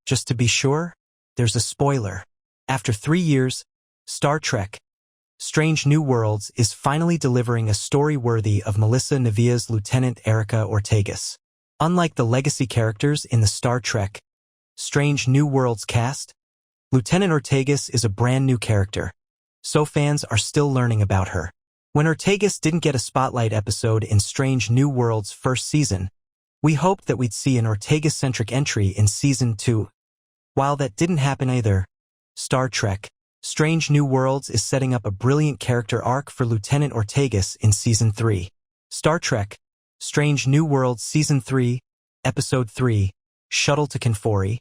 Just to be sure, there's a spoiler. After 3 years, Star Trek Strange New Worlds is finally delivering a story worthy of Melissa Navia's Lieutenant Erica Ortegas. Unlike the legacy characters in the Star Trek Strange New Worlds cast, Lieutenant Ortegas is a brand new character, so fans are still learning about her. When Ortegas didn't get a spotlight episode in Strange New Worlds' first season, we hoped that we'd see an Ortegas-centric entry in Season 2. While that didn't happen either, Star Trek Strange New Worlds is setting up a brilliant character arc for Lieutenant Ortegas in Season 3. Star Trek Strange New Worlds Season 3, Episode 3, Shuttle to Kenfori,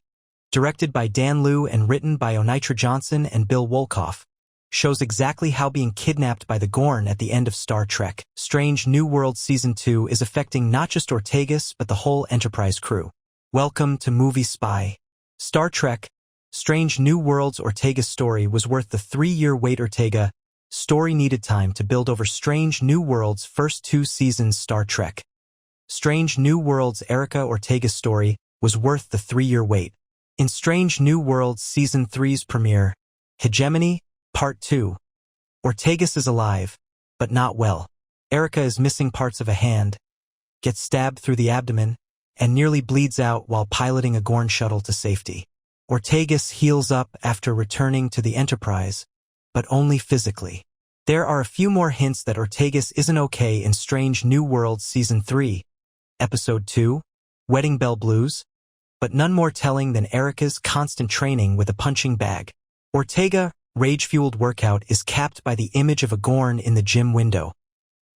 directed by Dan Liu and written by Onitra Johnson and Bill Wolkoff, shows exactly how being kidnapped by the Gorn at the end of Star Trek Strange New Worlds Season 2 is affecting not just Ortegas but the whole Enterprise crew. Welcome to Movie Spy. Star Trek Strange New Worlds Ortegas story was worth the 3-year wait. Ortega story needed time to build over Strange New Worlds' first 2 seasons. Star Trek Strange New Worlds Erica Ortegas story was worth the 3-year wait. In Strange New Worlds Season 3's premiere, Hegemony, Part 2, Ortegas is alive, but not well. Erica is missing parts of a hand, gets stabbed through the abdomen, and nearly bleeds out while piloting a Gorn shuttle to safety. Ortegas heals up after returning to the Enterprise, but only physically. There are a few more hints that Ortegas isn't okay in Strange New Worlds Season 3, Episode 2, Wedding Bell Blues, but none more telling than Erica's constant training with a punching bag. Ortega's rage-fueled workout is capped by the image of a Gorn in the gym window,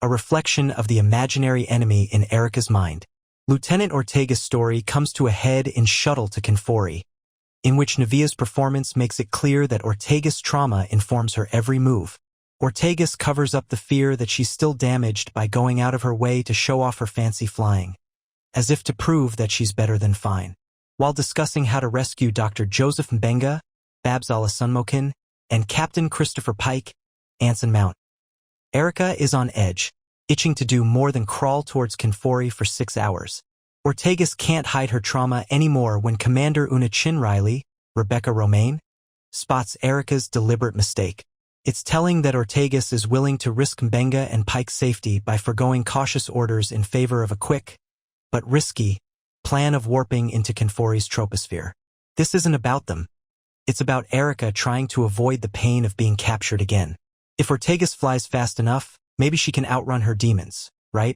a reflection of the imaginary enemy in Erica's mind. Lieutenant Ortegas' story comes to a head in Shuttle to Kenfori, in which Navia's performance makes it clear that Ortegas' trauma informs her every move. Ortegas covers up the fear that she's still damaged by going out of her way to show off her fancy flying, as if to prove that she's better than fine. While discussing how to rescue Dr. Joseph Mbenga, Babs Alasunmokin, and Captain Christopher Pike, Anson Mount, Erica is on edge, itching to do more than crawl towards Kenfori for 6 hours. Ortegas can't hide her trauma anymore when Commander Una Chin Riley, Rebecca Romaine, spots Erica's deliberate mistake. It's telling that Ortegas is willing to risk Mbenga and Pike's safety by forgoing cautious orders in favor of a quick, but risky, plan of warping into Kenfori's troposphere. This isn't about them. It's about Erica trying to avoid the pain of being captured again. If Ortegas flies fast enough, maybe she can outrun her demons, right?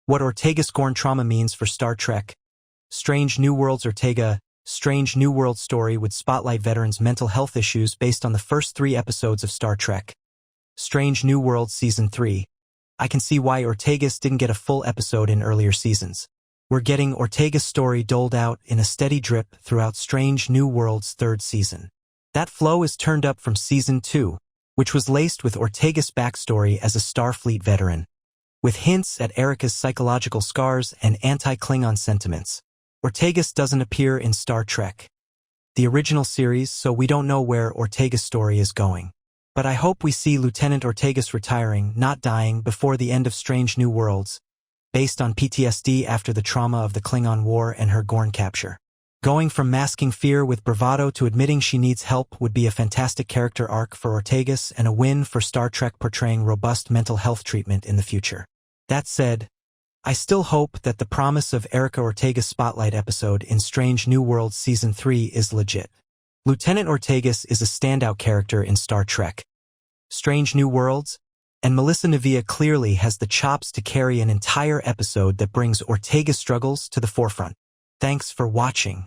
What Ortegas Gorn trauma means for Star Trek Strange New Worlds. Ortega Strange New Worlds story would spotlight veterans' mental health issues based on the first 3 episodes of Star Trek Strange New Worlds Season 3. I can see why Ortegas didn't get a full episode in earlier seasons. We're getting Ortegas' story doled out in a steady drip throughout Strange New Worlds' 3rd season. That flow is turned up from Season 2, which was laced with Ortegas' backstory as a Starfleet veteran, with hints at Erica's psychological scars and anti-Klingon sentiments. Ortegas doesn't appear in Star Trek the original series, so we don't know where Ortegas' story is going. But I hope we see Lieutenant Ortegas retiring, not dying, before the end of Strange New Worlds, based on PTSD after the trauma of the Klingon War and her Gorn capture. Going from masking fear with bravado to admitting she needs help would be a fantastic character arc for Ortegas and a win for Star Trek portraying robust mental health treatment in the future. That said, I still hope that the promise of Erica Ortegas' spotlight episode in Strange New Worlds Season 3 is legit. Lieutenant Ortegas is a standout character in Star Trek Strange New Worlds, and Melissa Navia clearly has the chops to carry an entire episode that brings Ortegas' struggles to the forefront. Thanks for watching.